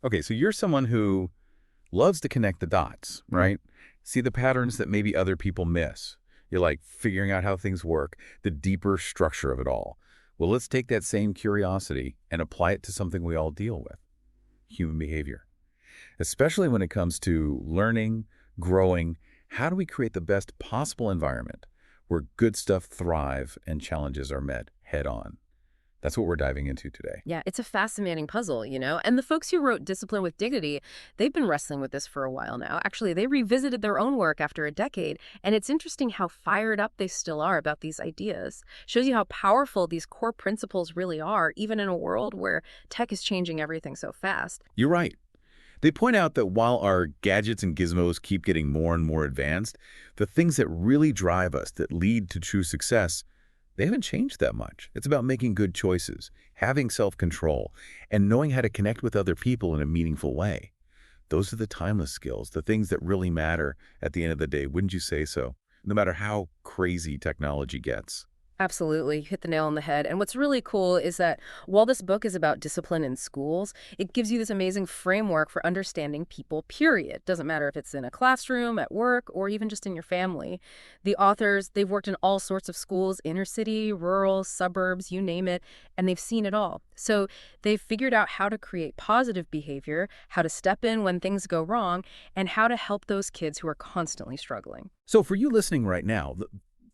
Okay, so you're someone who loves to connect the dots, Mm. right? See the patterns that maybe other people miss. You like figuring out how things work, the deeper structure of it all. Well, let's take that same curiosity and apply it to something we all deal with, human behavior. Especially when it comes to learning, growing, how do we create the best possible environment where good stuff thrive and challenges are met head on? That's what we're diving into today. Yeah, it's a fascinating puzzle, And the folks who wrote Discipline with Dignity, they've been wrestling with this for a while now. Actually, they revisited their own work after a decade, and it's interesting how fired up they still are about these ideas. Shows you how powerful these core principles really are, even in a world where tech is changing everything so fast. You're right. They point out that while our gadgets and gizmos keep getting more and more advanced, the things that really drive us, that lead to true success, they haven't changed that much. It's about making good choices, having self-control, and knowing how to connect with other people in a meaningful way. Those are the timeless skills, the things that really matter at the end of the day. Wouldn't you say so? No matter how crazy technology gets. Absolutely. You hit the nail on the head. And what's really cool is that while this book is about discipline in schools, it gives you this amazing framework for understanding people, period. Doesn't matter if it's in a classroom, at work, or even just in your family. The authors, they've worked in all sorts of schools, inner city, rural, suburbs, you name it, and they've seen it all. So they've figured out how to create positive behavior, how to step in when things go wrong, and how to help those kids who are constantly struggling. So for you listening right now,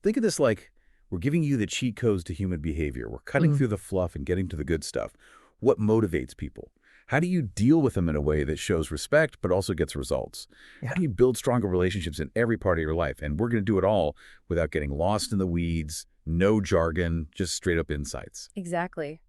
think of this like we're giving you the cheat codes to human behavior. We're cutting through the fluff and getting to the good stuff. What motivates people? How do you deal with them in a way that shows respect but also gets results? How do you build stronger relationships in every part of your life? And we're going to do it all without getting lost in the weeds, no jargon, just straight up insights. Exactly.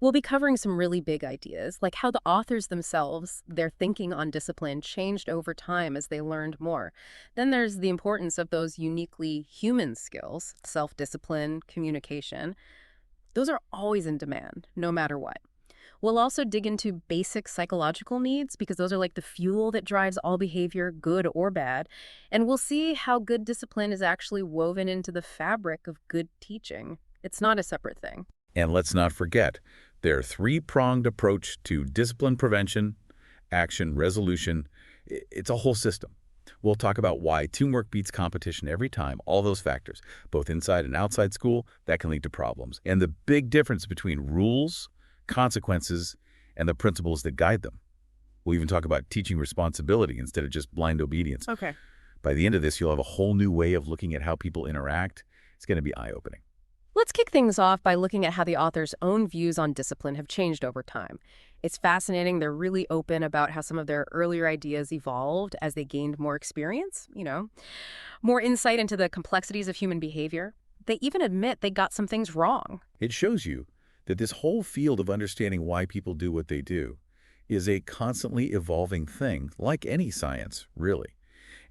We'll be covering some really big ideas, like how the authors themselves, their thinking on discipline changed over time as they learned more. Then there's the importance of those uniquely human skills, self-discipline, communication. Those are always in demand, no matter what. We'll also dig into basic psychological needs because those are like the fuel that drives all behavior, good or bad. And we'll see how good discipline is actually woven into the fabric of good teaching. It's not a separate thing. And let's not forget, their three-pronged approach to discipline prevention, action, resolution, it's a whole system. We'll talk about why teamwork beats competition every time, all those factors, both inside and outside school, that can lead to problems. And the big difference between rules, consequences, and the principles that guide them. We'll even talk about teaching responsibility instead of just blind obedience. Okay. By the end of this, you'll have a whole new way of looking at how people interact. It's going to be eye-opening. Let's kick things off by looking at how the author's own views on discipline have changed over time. It's fascinating. They're really open about how some of their earlier ideas evolved as they gained more experience, more insight into the complexities of human behavior. They even admit they got some things wrong. It shows you that this whole field of understanding why people do what they do is a constantly evolving thing, like any science, really.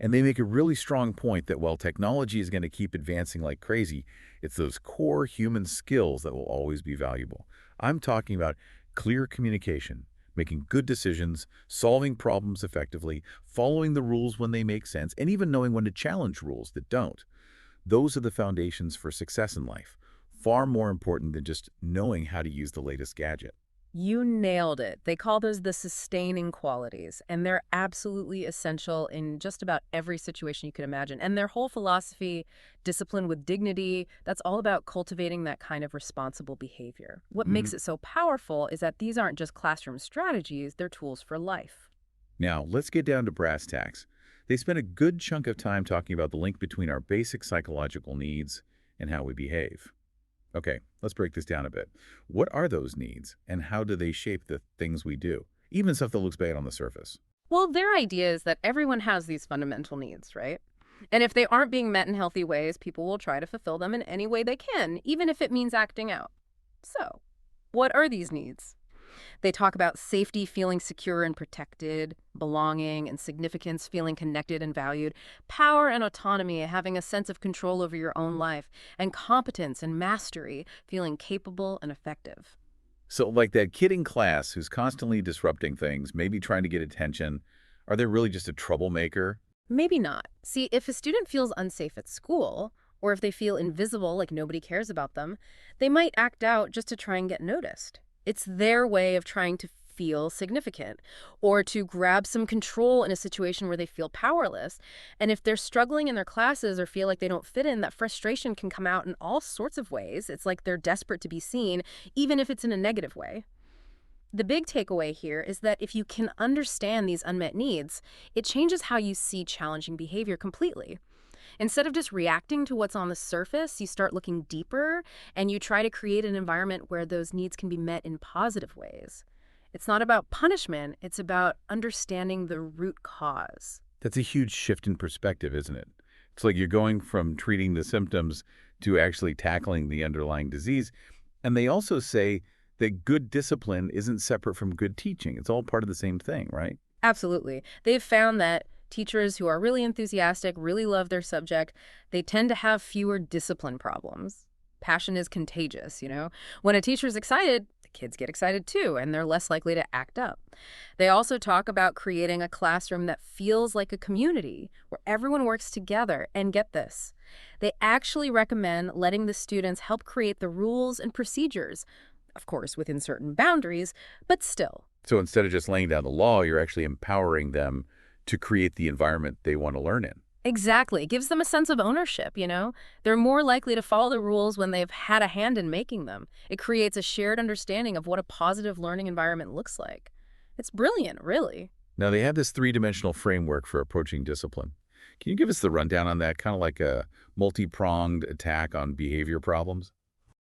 And they make a really strong point that while technology is going to keep advancing like crazy, it's those core human skills that will always be valuable. I'm talking about clear communication, making good decisions, solving problems effectively, following the rules when they make sense, and even knowing when to challenge rules that don't. Those are the foundations for success in life, far more important than just knowing how to use the latest gadget. You nailed it. They call those the sustaining qualities, and they're absolutely essential in just about every situation you could imagine. And their whole philosophy, discipline with dignity, that's all about cultivating that kind of responsible behavior. What Mhm. makes it so powerful is that these aren't just classroom strategies, they're tools for life. Now, let's get down to brass tacks. They spent a good chunk of time talking about the link between our basic psychological needs and how we behave. Okay, let's break this down a bit. What are those needs, and how do they shape the things we do, even stuff that looks bad on the surface? Well, their idea is that everyone has these fundamental needs, right? And if they aren't being met in healthy ways, people will try to fulfill them in any way they can, even if it means acting out. So, what are these needs? They talk about safety, feeling secure and protected, belonging and significance, feeling connected and valued, power and autonomy, having a sense of control over your own life, and competence and mastery, feeling capable and effective. So, like that kid in class who's constantly disrupting things, maybe trying to get attention, are they really just a troublemaker? Maybe not. See, if a student feels unsafe at school, or if they feel invisible, like nobody cares about them, they might act out just to try and get noticed. It's their way of trying to feel significant or to grab some control in a situation where they feel powerless. And if they're struggling in their classes or feel like they don't fit in, that frustration can come out in all sorts of ways. It's like they're desperate to be seen, even if it's in a negative way. The big takeaway here is that if you can understand these unmet needs, it changes how you see challenging behavior completely. Instead of just reacting to what's on the surface, you start looking deeper and you try to create an environment where those needs can be met in positive ways. It's not about punishment, it's about understanding the root cause. That's a huge shift in perspective, isn't it? It's like you're going from treating the symptoms to actually tackling the underlying disease. And they also say that good discipline isn't separate from good teaching. It's all part of the same thing, right? Absolutely. They've found that teachers who are really enthusiastic, really love their subject, they tend to have fewer discipline problems. Passion is contagious, you know? When a teacher's excited, the kids get excited too, and they're less likely to act up. They also talk about creating a classroom that feels like a community, where everyone works together. And get this, they actually recommend letting the students help create the rules and procedures, of course, within certain boundaries, but still. So instead of just laying down the law, you're actually empowering them to create the environment they want to learn in. Exactly. It gives them a sense of ownership, you know? They're more likely to follow the rules when they've had a hand in making them. It creates a shared understanding of what a positive learning environment looks like. It's brilliant, really. Now, they have this three-dimensional framework for approaching discipline. Can you give us the rundown on that, kind of like a multi-pronged attack on behavior problems?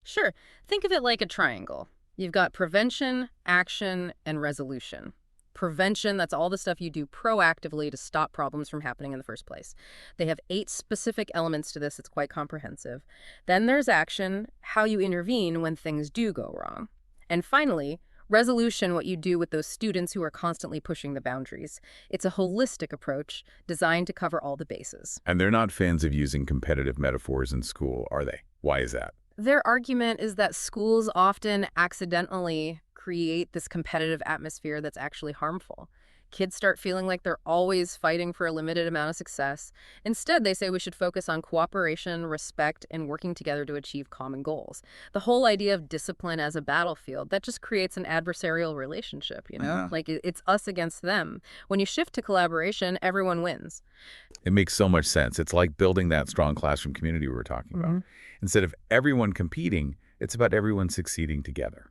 Sure. Think of it like a triangle. You've got prevention, action, and resolution. Prevention, that's all the stuff you do proactively to stop problems from happening in the first place. They have 8 specific elements to this. It's quite comprehensive. Then there's action, how you intervene when things do go wrong. And finally, resolution, what you do with those students who are constantly pushing the boundaries. It's a holistic approach designed to cover all the bases. And they're not fans of using competitive metaphors in school, are they? Why is that? Their argument is that schools often accidentally create this competitive atmosphere that's actually harmful. Kids start feeling like they're always fighting for a limited amount of success. Instead, they say we should focus on cooperation, respect, and working together to achieve common goals. The whole idea of discipline as a battlefield, that just creates an adversarial relationship, you know? Like it's us against them. When you shift to collaboration, everyone wins. It makes so much sense. It's like building that strong classroom community we were talking about. Instead of everyone competing, it's about everyone succeeding together.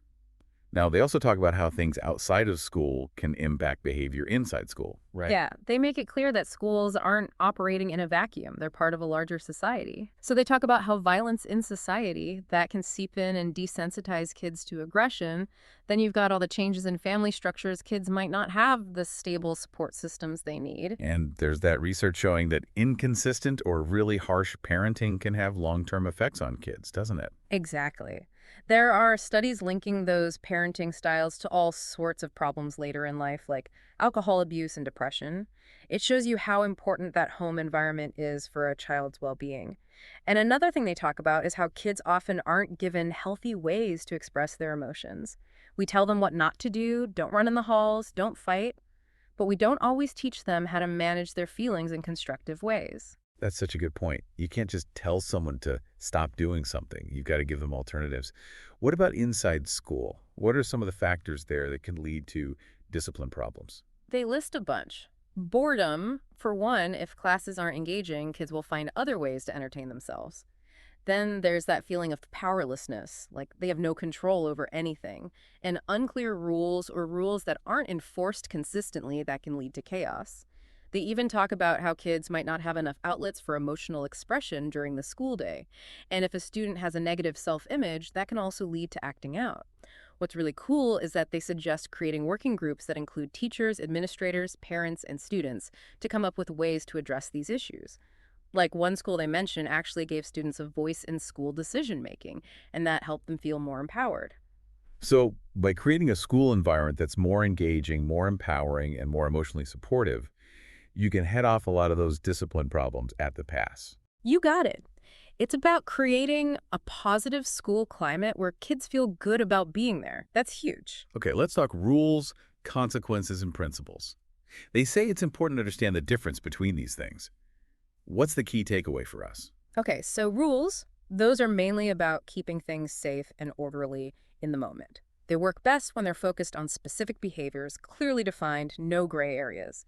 Now, they also talk about how things outside of school can impact behavior inside school, right? Yeah, they make it clear that schools aren't operating in a vacuum. They're part of a larger society. So they talk about how violence in society, that can seep in and desensitize kids to aggression. Then you've got all the changes in family structures. Kids might not have the stable support systems they need. And there's that research showing that inconsistent or really harsh parenting can have long-term effects on kids, doesn't it? Exactly. There are studies linking those parenting styles to all sorts of problems later in life, like alcohol abuse and depression. It shows you how important that home environment is for a child's well-being. And another thing they talk about is how kids often aren't given healthy ways to express their emotions. We tell them what not to do, don't run in the halls, don't fight, but we don't always teach them how to manage their feelings in constructive ways. That's such a good point. You can't just tell someone to stop doing something. You've got to give them alternatives. What about inside school? What are some of the factors there that can lead to discipline problems? They list a bunch. Boredom, for one. If classes aren't engaging, kids will find other ways to entertain themselves. Then there's that feeling of powerlessness, like they have no control over anything, and unclear rules or rules that aren't enforced consistently that can lead to chaos. They even talk about how kids might not have enough outlets for emotional expression during the school day. And if a student has a negative self-image, that can also lead to acting out. What's really cool is that they suggest creating working groups that include teachers, administrators, parents, and students to come up with ways to address these issues. Like one school they mentioned actually gave students a voice in school decision-making, and that helped them feel more empowered. So by creating a school environment that's more engaging, more empowering, and more emotionally supportive, you can head off a lot of those discipline problems at the pass. You got it. It's about creating a positive school climate where kids feel good about being there. That's huge. Okay, let's talk rules, consequences, and principles. They say it's important to understand the difference between these things. What's the key takeaway for us? Okay, so rules, those are mainly about keeping things safe and orderly in the moment. They work best when they're focused on specific behaviors, clearly defined, no gray areas.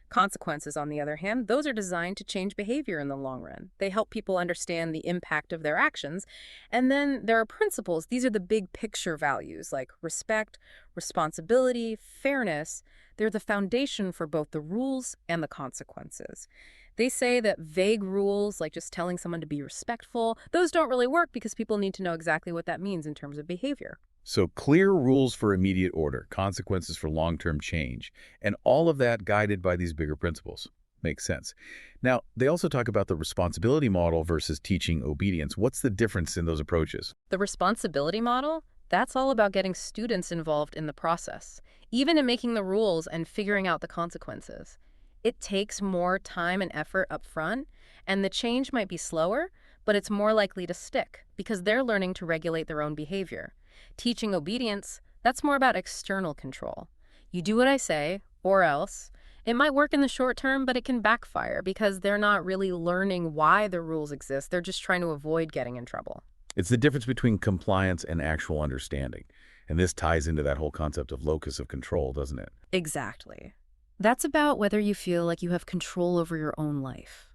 Consequences, on the other hand, those are designed to change behavior in the long run. They help people understand the impact of their actions. And then there are principles. These are the big picture values like respect, responsibility, fairness. They're the foundation for both the rules and the consequences. They say that vague rules, like just telling someone to be respectful, those don't really work because people need to know exactly what that means in terms of behavior. So clear rules for immediate order, consequences for long-term change, and all of that guided by these bigger principles. Makes sense. Now, they also talk about the responsibility model versus teaching obedience. What's the difference in those approaches? The responsibility model, that's all about getting students involved in the process, even in making the rules and figuring out the consequences. It takes more time and effort up front, and the change might be slower, but it's more likely to stick because they're learning to regulate their own behavior. Teaching obedience, that's more about external control. You do what I say, or else. It might work in the short term, but it can backfire because they're not really learning why the rules exist. They're just trying to avoid getting in trouble. It's the difference between compliance and actual understanding. And this ties into that whole concept of locus of control, doesn't it? Exactly. That's about whether you feel like you have control over your own life.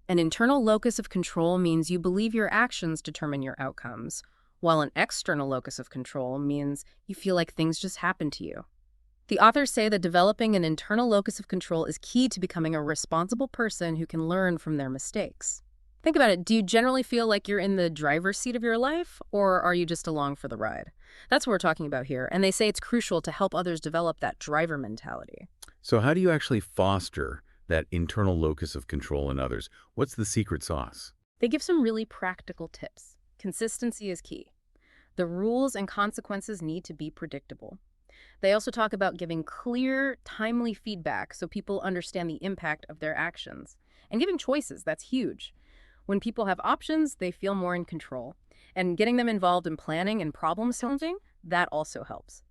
An internal locus of control means you believe your actions determine your outcomes, while an external locus of control means you feel like things just happen to you. The authors say that developing an internal locus of control is key to becoming a responsible person who can learn from their mistakes. Think about it. Do you generally feel like you're in the driver's seat of your life, or are you just along for the ride? That's what we're talking about here, and they say it's crucial to help others develop that driver mentality. So how do you actually foster that internal locus of control in others? What's the secret sauce? They give some really practical tips. Consistency is key. The rules and consequences need to be predictable. They also talk about giving clear, timely feedback so people understand the impact of their actions. And giving choices, that's huge. When people have options, they feel more in control. And getting them involved in planning and problem solving, that also helps.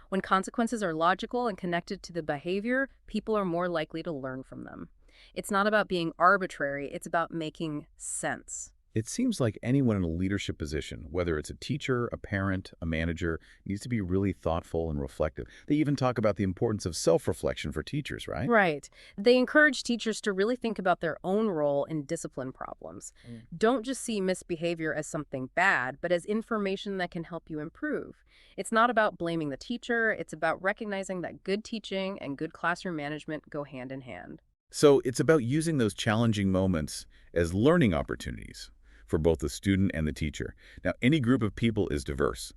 When consequences are logical and connected to the behavior, people are more likely to learn from them. It's not about being arbitrary, it's about making sense. It seems like anyone in a leadership position, whether it's a teacher, a parent, a manager, needs to be really thoughtful and reflective. They even talk about the importance of self-reflection for teachers, right? Right. They encourage teachers to really think about their own role in discipline problems. Don't just see misbehavior as something bad, but as information that can help you improve. It's not about blaming the teacher, it's about recognizing that good teaching and good classroom management go hand in hand. So it's about using those challenging moments as learning opportunities for both the student and the teacher. Now, any group of people is diverse,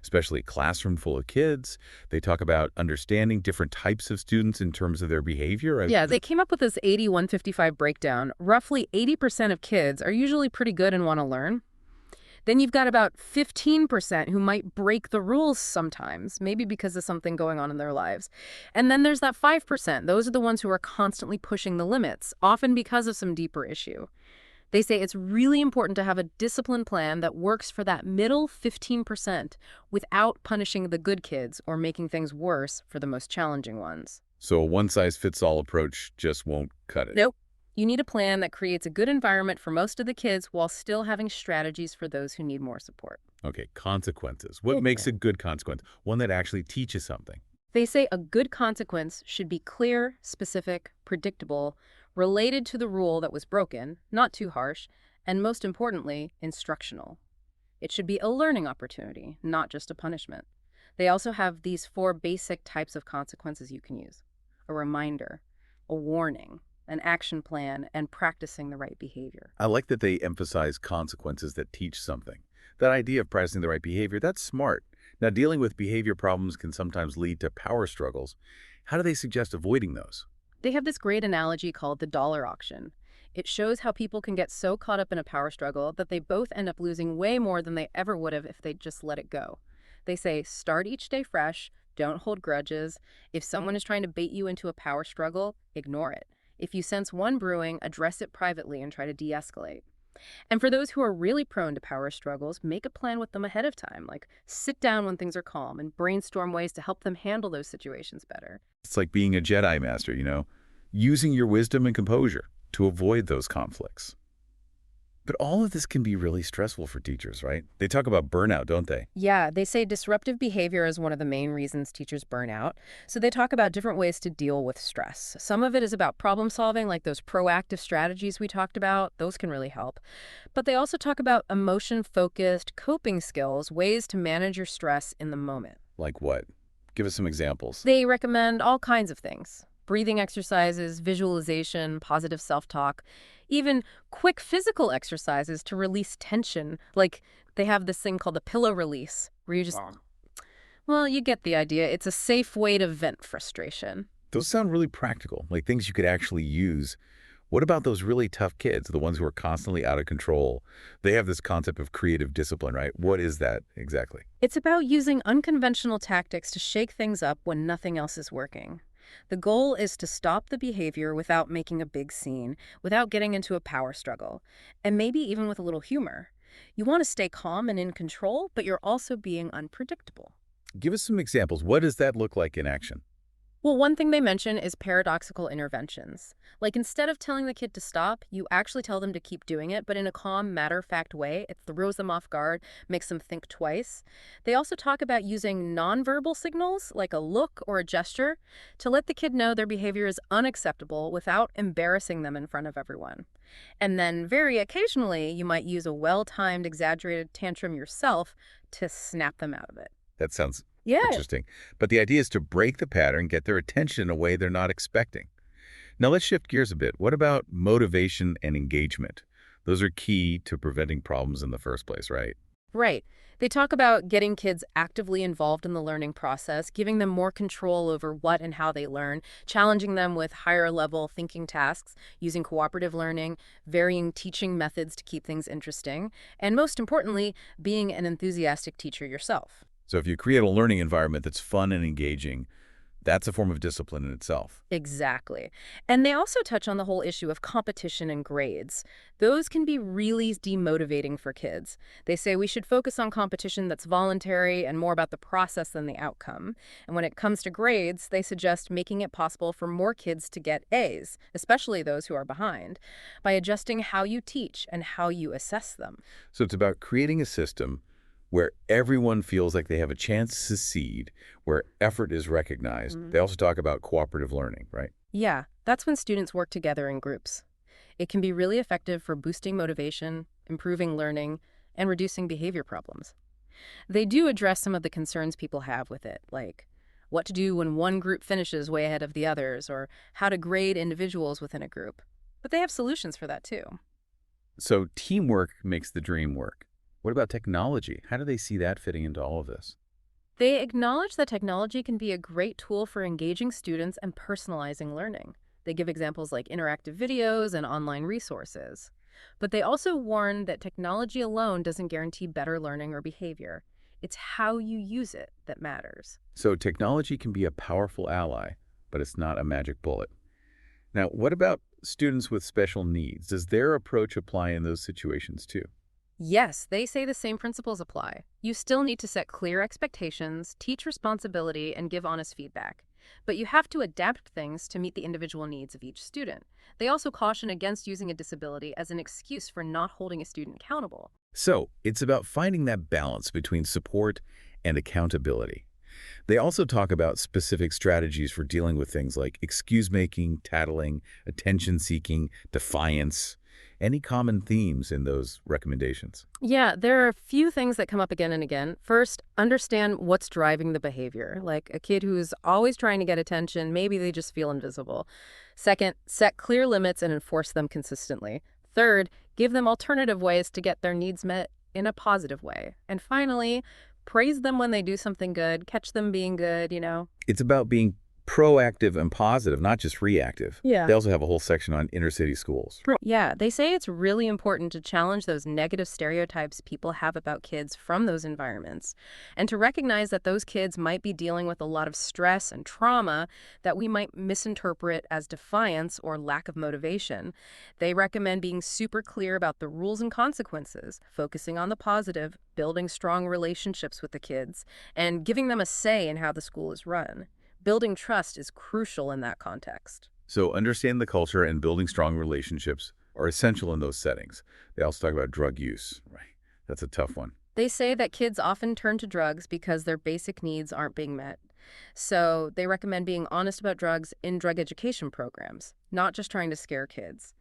especially a classroom full of kids. They talk about understanding different types of students in terms of their behavior. Yeah, they came up with this 80-155 breakdown. Roughly 80% of kids are usually pretty good and want to learn. Then you've got about 15% who might break the rules sometimes, maybe because of something going on in their lives. And then there's that 5%. Those are the ones who are constantly pushing the limits, often because of some deeper issue. They say it's really important to have a discipline plan that works for that middle 15% without punishing the good kids or making things worse for the most challenging ones. So a one-size-fits-all approach just won't cut it. Nope. You need a plan that creates a good environment for most of the kids while still having strategies for those who need more support. Okay, consequences. What makes a good consequence? One that actually teaches something. They say a good consequence should be clear, specific, predictable, related to the rule that was broken, not too harsh, and most importantly, instructional. It should be a learning opportunity, not just a punishment. They also have these 4 basic types of consequences you can use: a reminder, a warning, an action plan, and practicing the right behavior. I like that they emphasize consequences that teach something. That idea of practicing the right behavior, that's smart. Now, dealing with behavior problems can sometimes lead to power struggles. How do they suggest avoiding those? They have this great analogy called the dollar auction. It shows how people can get so caught up in a power struggle that they both end up losing way more than they ever would have if they'd just let it go. They say, start each day fresh, don't hold grudges. If someone is trying to bait you into a power struggle, ignore it. If you sense one brewing, address it privately and try to de-escalate. And for those who are really prone to power struggles, make a plan with them ahead of time. Like, sit down when things are calm and brainstorm ways to help them handle those situations better. It's like being a Jedi Master, using your wisdom and composure to avoid those conflicts. But all of this can be really stressful for teachers, right? They talk about burnout, don't they? Yeah, they say disruptive behavior is one of the main reasons teachers burn out. So they talk about different ways to deal with stress. Some of it is about problem solving, like those proactive strategies we talked about. Those can really help. But they also talk about emotion-focused coping skills, ways to manage your stress in the moment. Like what? Give us some examples. They recommend all kinds of things: breathing exercises, visualization, positive self-talk, even quick physical exercises to release tension. Like they have this thing called the pillow release, where you just, Wow. well, you get the idea. It's a safe way to vent frustration. Those sound really practical, like things you could actually use. What about those really tough kids, the ones who are constantly out of control? They have this concept of creative discipline, right? What is that exactly? It's about using unconventional tactics to shake things up when nothing else is working. The goal is to stop the behavior without making a big scene, without getting into a power struggle, and maybe even with a little humor. You want to stay calm and in control, but you're also being unpredictable. Give us some examples. What does that look like in action? Well, one thing they mention is paradoxical interventions. Like instead of telling the kid to stop, you actually tell them to keep doing it, but in a calm, matter-of-fact way. It throws them off guard, makes them think twice. They also talk about using nonverbal signals, like a look or a gesture, to let the kid know their behavior is unacceptable without embarrassing them in front of everyone. And then very occasionally, you might use a well-timed, exaggerated tantrum yourself to snap them out of it. That sounds Yeah. interesting. But the idea is to break the pattern, get their attention in a way they're not expecting. Now let's shift gears a bit. What about motivation and engagement? Those are key to preventing problems in the first place, right? Right. They talk about getting kids actively involved in the learning process, giving them more control over what and how they learn, challenging them with higher level thinking tasks, using cooperative learning, varying teaching methods to keep things interesting, and most importantly, being an enthusiastic teacher yourself. So if you create a learning environment that's fun and engaging, that's a form of discipline in itself. Exactly. And they also touch on the whole issue of competition and grades. Those can be really demotivating for kids. They say we should focus on competition that's voluntary and more about the process than the outcome. And when it comes to grades, they suggest making it possible for more kids to get A's, especially those who are behind, by adjusting how you teach and how you assess them. So it's about creating a system where everyone feels like they have a chance to succeed, where effort is recognized. They also talk about cooperative learning, right? Yeah, that's when students work together in groups. It can be really effective for boosting motivation, improving learning, and reducing behavior problems. They do address some of the concerns people have with it, like what to do when one group finishes way ahead of the others, or how to grade individuals within a group. But they have solutions for that too. So teamwork makes the dream work. What about technology? How do they see that fitting into all of this? They acknowledge that technology can be a great tool for engaging students and personalizing learning. They give examples like interactive videos and online resources. But they also warn that technology alone doesn't guarantee better learning or behavior. It's how you use it that matters. So technology can be a powerful ally, but it's not a magic bullet. Now, what about students with special needs? Does their approach apply in those situations too? Yes, they say the same principles apply. You still need to set clear expectations, teach responsibility, and give honest feedback. But you have to adapt things to meet the individual needs of each student. They also caution against using a disability as an excuse for not holding a student accountable. So it's about finding that balance between support and accountability. They also talk about specific strategies for dealing with things like excuse-making, tattling, attention-seeking, defiance. Any common themes in those recommendations? Yeah, there are a few things that come up again and again. First, understand what's driving the behavior. Like a kid who's always trying to get attention, maybe they just feel invisible. Second, set clear limits and enforce them consistently. Third, give them alternative ways to get their needs met in a positive way. And finally, praise them when they do something good, catch them being good. It's about being proactive and positive, not just reactive. Yeah. They also have a whole section on inner city schools. Yeah, they say it's really important to challenge those negative stereotypes people have about kids from those environments, and to recognize that those kids might be dealing with a lot of stress and trauma that we might misinterpret as defiance or lack of motivation. They recommend being super clear about the rules and consequences, focusing on the positive, building strong relationships with the kids, and giving them a say in how the school is run. Building trust is crucial in that context. So understand the culture and building strong relationships, are essential in those settings. They also talk about drug use, right? That's a tough one. They say that kids often turn to drugs because their basic needs aren't being met. So they recommend being honest about drugs in drug education programs, not just trying to scare kids.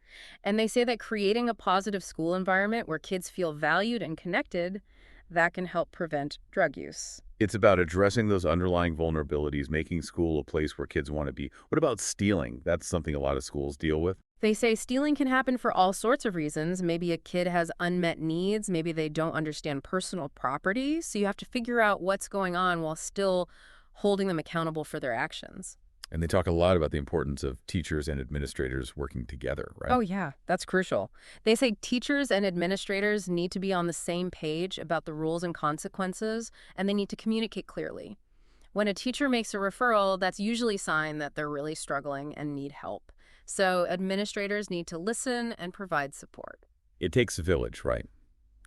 And they say that creating a positive school environment where kids feel valued and connected, that can help prevent drug use. It's about addressing those underlying vulnerabilities, making school a place where kids want to be. What about stealing? That's something a lot of schools deal with. They say stealing can happen for all sorts of reasons. Maybe a kid has unmet needs. Maybe they don't understand personal property. So you have to figure out what's going on while still holding them accountable for their actions. And they talk a lot about the importance of teachers and administrators working together, right? Oh, yeah, that's crucial. They say teachers and administrators need to be on the same page about the rules and consequences, and they need to communicate clearly. When a teacher makes a referral, that's usually a sign that they're really struggling and need help. So administrators need to listen and provide support. It takes a village, right?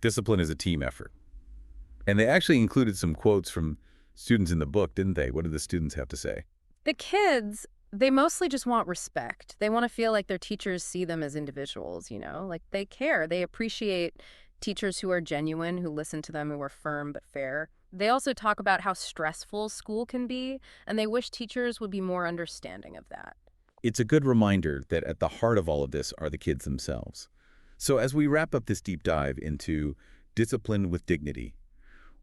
Discipline is a team effort. And they actually included some quotes from students in the book, didn't they? What did the students have to say? The kids, they mostly just want respect. They want to feel like their teachers see them as individuals, like they care. They appreciate teachers who are genuine, who listen to them, who are firm but fair. They also talk about how stressful school can be, and they wish teachers would be more understanding of that. It's a good reminder that at the heart of all of this are the kids themselves. So as we wrap up this deep dive into discipline with dignity,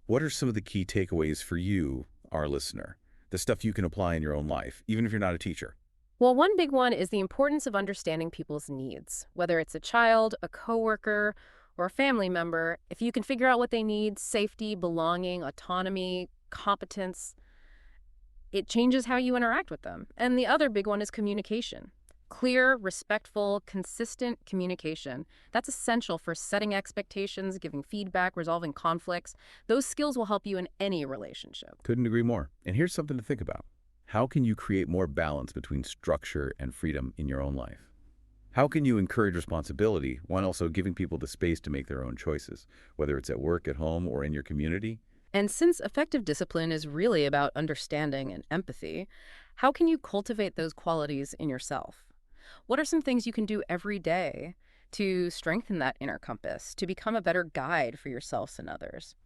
what are some of the key takeaways for you, our listener? The stuff you can apply in your own life, even if you're not a teacher. Well, one big one is the importance of understanding people's needs, whether it's a child, a coworker, or a family member. If you can figure out what they need, safety, belonging, autonomy, competence, it changes how you interact with them. And the other big one is communication. Clear, respectful, consistent communication. That's essential for setting expectations, giving feedback, resolving conflicts. Those skills will help you in any relationship. Couldn't agree more. And here's something to think about. How can you create more balance between structure and freedom in your own life? How can you encourage responsibility while also giving people the space to make their own choices, whether it's at work, at home, or in your community? And since effective discipline is really about understanding and empathy, how can you cultivate those qualities in yourself? What are some things you can do every day to strengthen that inner compass, to become a better guide for yourselves and others?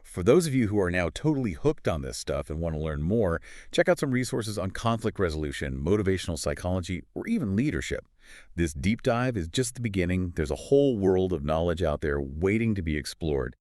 For those of you who are now totally hooked on this stuff and want to learn more, check out some resources on conflict resolution, motivational psychology, or even leadership. This deep dive is just the beginning. There's a whole world of knowledge out there waiting to be explored.